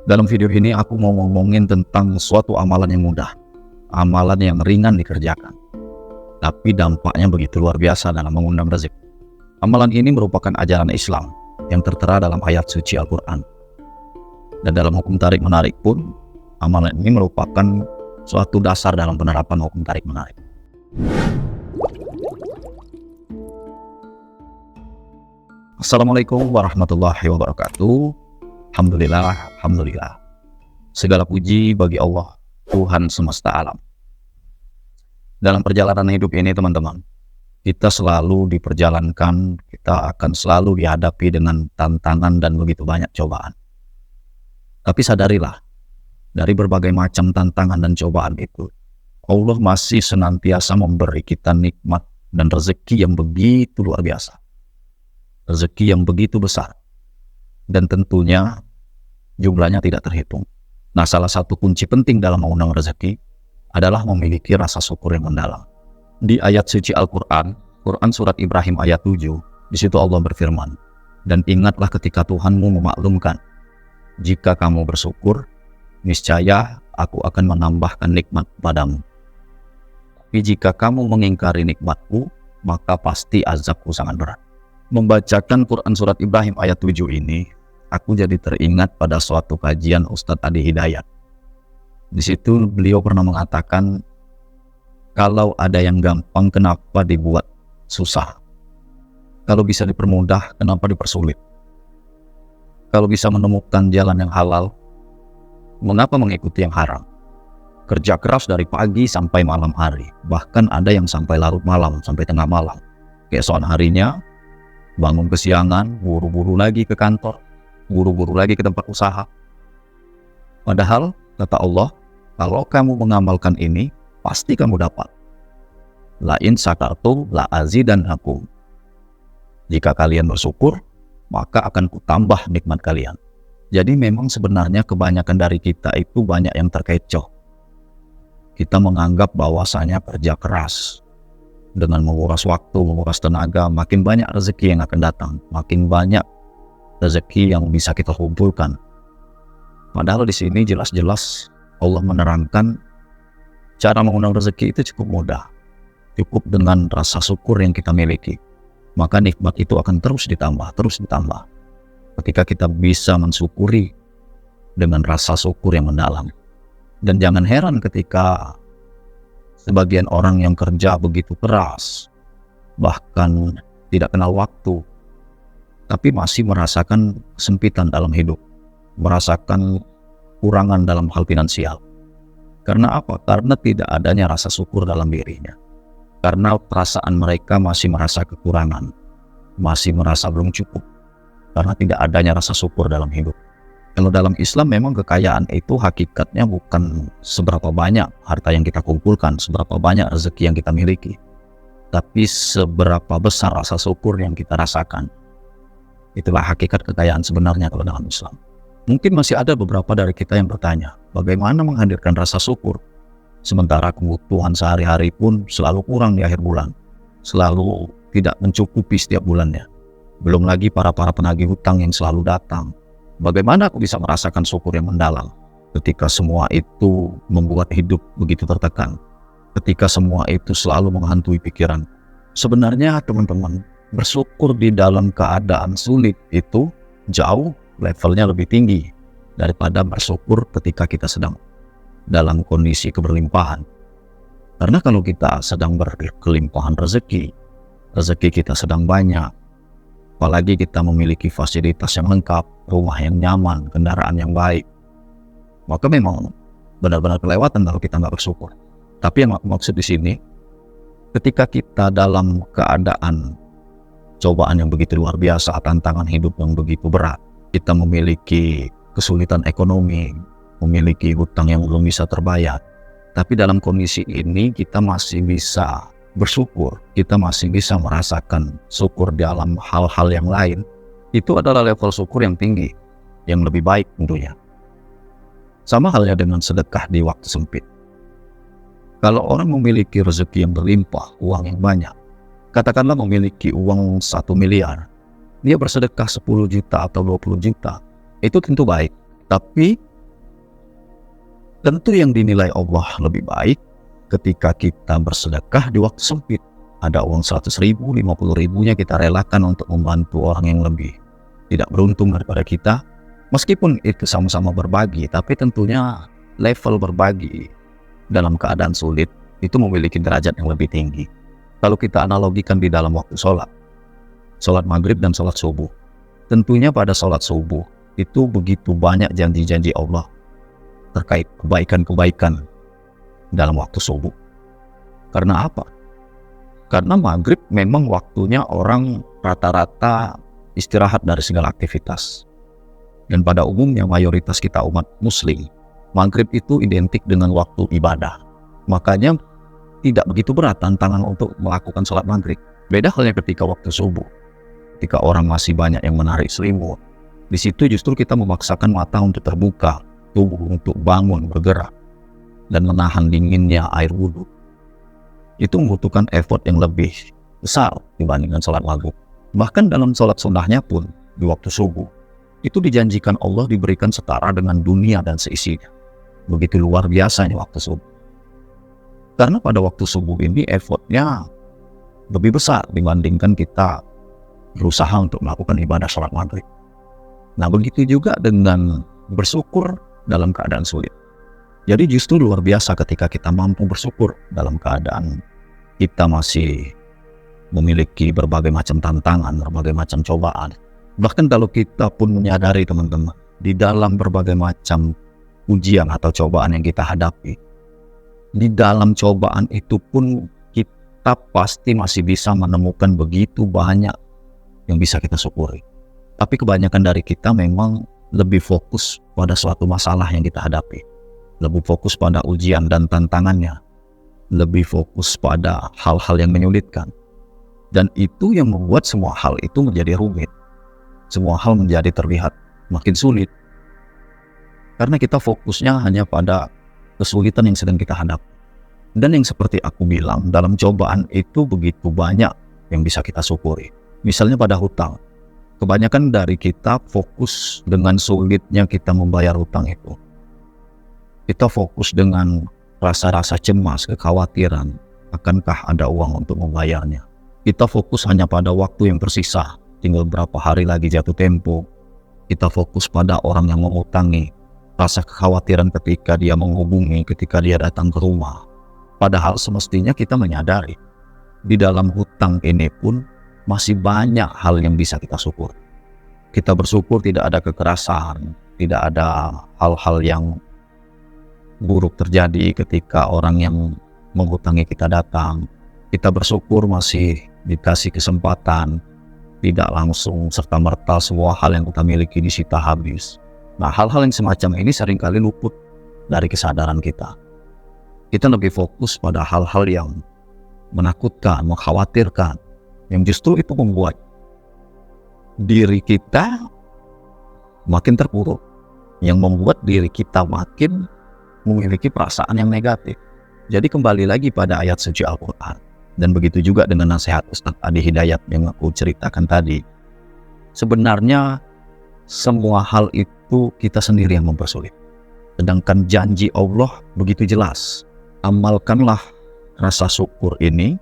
Dalam video ini aku mau ngomongin tentang suatu amalan yang mudah, amalan yang ringan dikerjakan, tapi dampaknya begitu luar biasa dalam mengundang rezeki. Amalan ini merupakan ajaran Islam yang tertera dalam ayat suci Al-Quran. Dan dalam hukum tarik-menarik pun, amalan ini merupakan suatu dasar dalam penerapan hukum tarik-menarik. Assalamualaikum warahmatullahi wabarakatuh. Alhamdulillah. Segala puji bagi Allah, Tuhan semesta alam. Dalam perjalanan hidup ini teman-teman, kita selalu diperjalankan, kita akan selalu dihadapi dengan tantangan dan begitu banyak cobaan. Tapi sadarilah, dari berbagai macam tantangan dan cobaan itu, Allah masih senantiasa memberi kita nikmat dan rezeki yang begitu luar biasa. Rezeki yang begitu besar. Dan tentunya jumlahnya tidak terhitung. Nah, salah satu kunci penting dalam mengundang rezeki adalah memiliki rasa syukur yang mendalam. Di ayat suci Al-Quran, Quran surat Ibrahim ayat 7, di situ Allah berfirman, "Dan ingatlah ketika Tuhanmu memaklumkan, jika kamu bersyukur, niscaya aku akan menambahkan nikmat padamu. Tapi jika kamu mengingkari nikmatku, maka pasti azabku sangat berat." Membacakan Quran surat Ibrahim ayat 7 ini, aku jadi teringat pada suatu kajian Ustadz Adi Hidayat. Di situ beliau pernah mengatakan, kalau ada yang gampang, kenapa dibuat susah? Kalau bisa dipermudah, kenapa dipersulit? Kalau bisa menemukan jalan yang halal, mengapa mengikuti yang haram? Kerja keras dari pagi sampai malam hari, bahkan ada yang sampai larut malam, sampai tengah malam. Keesokan harinya, bangun kesiangan, buru-buru lagi ke kantor, buru-buru lagi ke tempat usaha. Padahal, kata Allah, kalau kamu mengamalkan ini, pasti kamu dapat. La in syakartum la azidannakum. Jika kalian bersyukur, maka akan kutambah nikmat kalian. Jadi memang sebenarnya kebanyakan dari kita itu banyak yang terkecoh. Kita menganggap bahwasanya kerja keras, dengan menguras waktu, menguras tenaga, makin banyak rezeki yang akan datang, makin banyak rezeki yang bisa kita kumpulkan. Padahal di sini jelas-jelas Allah menerangkan cara mengundang rezeki itu cukup mudah. Cukup dengan rasa syukur yang kita miliki. Maka nikmat itu akan terus ditambah. Ketika kita bisa mensyukuri dengan rasa syukur yang mendalam. Dan jangan heran ketika sebagian orang yang kerja begitu keras, bahkan tidak kenal waktu, tapi masih merasakan kesempitan dalam hidup, merasakan kurangan dalam hal finansial. Karena apa? Karena tidak adanya rasa syukur dalam dirinya. Karena perasaan mereka masih merasa kekurangan, masih merasa belum cukup, karena tidak adanya rasa syukur dalam hidup. Kalau dalam Islam memang kekayaan itu hakikatnya bukan seberapa banyak harta yang kita kumpulkan, seberapa banyak rezeki yang kita miliki, tapi seberapa besar rasa syukur yang kita rasakan. Itulah hakikat kekayaan sebenarnya kalau dalam Islam. Mungkin masih ada beberapa dari kita yang bertanya, bagaimana menghadirkan rasa syukur? Sementara kebutuhan sehari-hari pun selalu kurang di akhir bulan, selalu tidak mencukupi setiap bulannya. Belum lagi para penagih hutang yang selalu datang. Bagaimana aku bisa merasakan syukur yang mendalam ketika semua itu membuat hidup begitu tertekan, ketika semua itu selalu menghantui pikiran? Sebenarnya teman-teman, bersyukur di dalam keadaan sulit itu jauh levelnya lebih tinggi daripada bersyukur ketika kita sedang dalam kondisi keberlimpahan. Karena kalau kita sedang berkelimpahan rezeki kita sedang banyak, apalagi kita memiliki fasilitas yang lengkap, rumah yang nyaman, kendaraan yang baik, maka memang benar-benar kelewatan kalau kita nggak bersyukur. Tapi yang aku maksud di sini, ketika kita dalam keadaan cobaan yang begitu luar biasa, tantangan hidup yang begitu berat, kita memiliki kesulitan ekonomi, memiliki hutang yang belum bisa terbayar, tapi dalam kondisi ini kita masih bisa bersyukur, kita masih bisa merasakan syukur dalam hal-hal yang lain. Itu adalah level syukur yang tinggi, yang lebih baik tentunya. Sama halnya dengan sedekah di waktu sempit. Kalau orang memiliki rezeki yang berlimpah, uang yang banyak, katakanlah memiliki uang 1 miliar, dia bersedekah 10 juta atau 20 juta, itu tentu baik. Tapi Tentu yang dinilai Allah lebih baik ketika kita bersedekah di waktu sempit. Ada uang 100.000, 50.000-nya kita relakan untuk membantu orang yang lebih tidak beruntung daripada kita. Meskipun itu sama-sama berbagi, tapi tentunya level berbagi dalam keadaan sulit itu memiliki derajat yang lebih tinggi. Kalau kita analogikan di dalam waktu sholat maghrib dan sholat subuh, tentunya pada sholat subuh itu begitu banyak janji-janji Allah terkait kebaikan-kebaikan dalam waktu subuh. Karena apa? Karena maghrib memang waktunya orang rata-rata istirahat dari segala aktivitas. Dan pada umumnya mayoritas kita umat muslim, maghrib itu identik dengan waktu ibadah. Makanya tidak begitu berat tantangan untuk melakukan sholat maghrib. Beda halnya ketika waktu subuh. Ketika orang masih banyak yang menarik selimut, di situ justru kita memaksakan mata untuk terbuka, tubuh untuk bangun, bergerak, dan menahan dinginnya air wudhu. Itu membutuhkan effort yang lebih besar dibandingkan sholat maghrib. Bahkan dalam sholat sunnahnya pun di waktu subuh, itu dijanjikan Allah diberikan setara dengan dunia dan seisinya. Begitu luar biasanya waktu subuh. Karena pada waktu subuh ini effortnya lebih besar dibandingkan kita berusaha untuk melakukan ibadah sholat maghrib. Nah begitu juga dengan bersyukur dalam keadaan sulit. Jadi justru luar biasa ketika kita mampu bersyukur dalam keadaan kita masih memiliki berbagai macam tantangan, berbagai macam cobaan. Bahkan kalau kita pun menyadari teman-teman, di dalam berbagai macam ujian atau cobaan yang kita hadapi, di dalam cobaan itu pun kita pasti masih bisa menemukan begitu banyak yang bisa kita syukuri. Tapi kebanyakan dari kita memang lebih fokus pada suatu masalah yang kita hadapi, lebih fokus pada ujian dan tantangannya, lebih fokus pada hal-hal yang menyulitkan. Dan itu yang membuat semua hal itu menjadi rumit, semua hal menjadi terlihat makin sulit, karena kita fokusnya hanya pada kesulitan yang sedang kita hadapi. Dan yang seperti aku bilang, dalam cobaan itu begitu banyak yang bisa kita syukuri. Misalnya pada hutang, kebanyakan dari kita fokus dengan sulitnya kita membayar hutang itu. Kita fokus dengan rasa-rasa cemas, kekhawatiran, akankah ada uang untuk membayarnya. Kita fokus hanya pada waktu yang tersisa, tinggal berapa hari lagi jatuh tempo. Kita fokus pada orang yang mengutangi, rasa kekhawatiran ketika dia menghubungi, ketika dia datang ke rumah. Padahal semestinya kita menyadari, di dalam hutang ini pun masih banyak hal yang bisa kita syukur. Kita bersyukur tidak ada kekerasan, tidak ada hal-hal yang buruk terjadi ketika orang yang menghutangi kita datang. Kita bersyukur masih dikasih kesempatan, tidak langsung serta-merta semua hal yang kita miliki disita habis. Nah, hal-hal yang semacam ini seringkali luput dari kesadaran kita. Kita lebih fokus pada hal-hal yang menakutkan, mengkhawatirkan, yang justru itu membuat diri kita makin terpuruk, yang membuat diri kita makin memiliki perasaan yang negatif. Jadi kembali lagi pada ayat suci Al-Quran, dan begitu juga dengan nasihat Ustaz Adi Hidayat yang aku ceritakan tadi. Sebenarnya semua hal itu kita sendiri yang mempersulit. Sedangkan janji Allah begitu jelas, amalkanlah rasa syukur ini,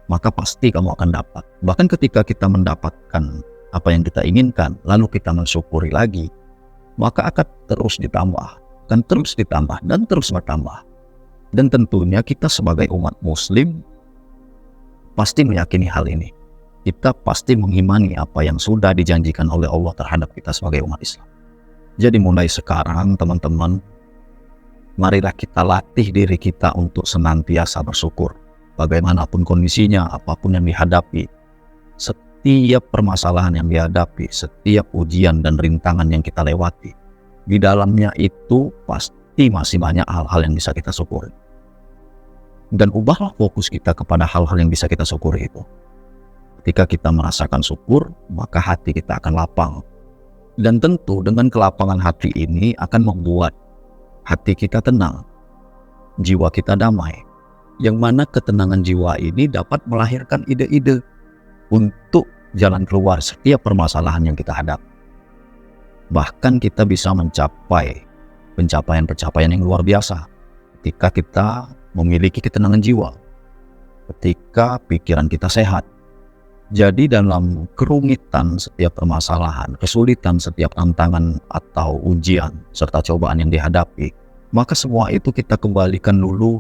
maka pasti kamu akan dapat. Bahkan ketika kita mendapatkan apa yang kita inginkan, lalu kita mensyukuri lagi, maka akan terus ditambah, akan terus ditambah, dan terus bertambah. Dan tentunya kita sebagai umat muslim pasti meyakini hal ini. Kita pasti mengimani apa yang sudah dijanjikan oleh Allah terhadap kita sebagai umat Islam. Jadi mulai sekarang teman-teman, marilah kita latih diri kita untuk senantiasa bersyukur. Bagaimanapun kondisinya, apapun yang dihadapi, setiap permasalahan yang dihadapi, setiap ujian dan rintangan yang kita lewati, di dalamnya itu pasti masih banyak hal-hal yang bisa kita syukuri. Dan ubahlah fokus kita kepada hal-hal yang bisa kita syukuri itu. Ketika kita merasakan syukur, maka hati kita akan lapang. Dan tentu dengan kelapangan hati ini akan membuat hati kita tenang, jiwa kita damai. Yang mana ketenangan jiwa ini dapat melahirkan ide-ide untuk jalan keluar setiap permasalahan yang kita hadapi. Bahkan kita bisa mencapai pencapaian-pencapaian yang luar biasa. Ketika kita memiliki ketenangan jiwa, ketika pikiran kita sehat. Jadi dalam kerumitan setiap permasalahan, kesulitan setiap tantangan atau ujian, serta cobaan yang dihadapi, maka semua itu kita kembalikan dulu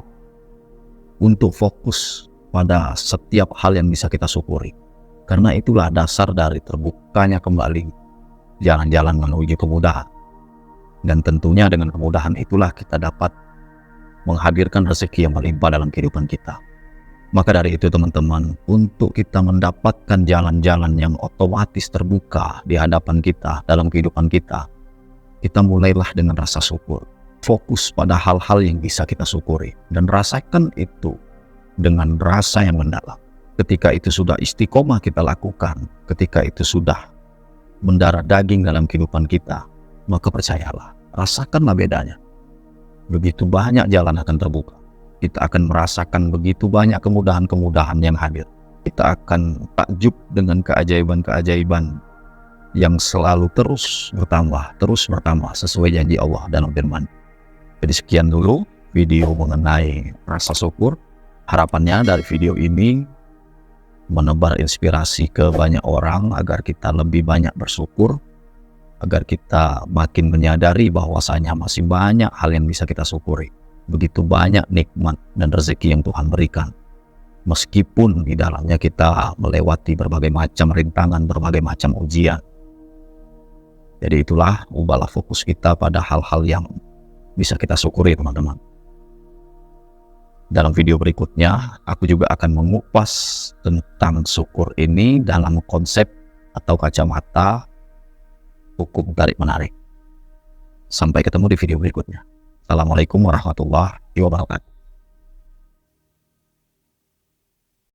untuk fokus pada setiap hal yang bisa kita syukuri. Karena itulah dasar dari terbukanya kembali jalan-jalan menuju kemudahan. Dan tentunya dengan kemudahan itulah kita dapat menghadirkan rezeki yang melimpah dalam kehidupan kita. Maka dari itu teman-teman, untuk kita mendapatkan jalan-jalan yang otomatis terbuka di hadapan kita dalam kehidupan kita, kita mulailah dengan rasa syukur. Fokus pada hal-hal yang bisa kita syukuri dan rasakan itu dengan rasa yang mendalam. Ketika itu sudah istiqomah kita lakukan, ketika itu sudah mendarah daging dalam kehidupan kita, maka percayalah, rasakanlah bedanya. Begitu banyak jalan akan terbuka. Kita akan merasakan begitu banyak kemudahan-kemudahan yang hadir. Kita akan takjub dengan keajaiban-keajaiban yang selalu terus bertambah sesuai janji Allah dalam firman. Jadi sekian dulu video mengenai rasa syukur. Harapannya dari video ini menebar inspirasi ke banyak orang agar kita lebih banyak bersyukur, agar kita makin menyadari bahwasanya masih banyak hal yang bisa kita syukuri. Begitu banyak nikmat dan rezeki yang Tuhan berikan. Meskipun di dalamnya kita melewati berbagai macam rintangan, berbagai macam ujian. Jadi itulah, ubahlah fokus kita pada hal-hal yang bisa kita syukuri teman-teman. Dalam video berikutnya, aku juga akan mengupas tentang syukur ini dalam konsep atau kacamata hukum tarik-menarik. Sampai ketemu di video berikutnya. Assalamualaikum warahmatullahi wabarakatuh.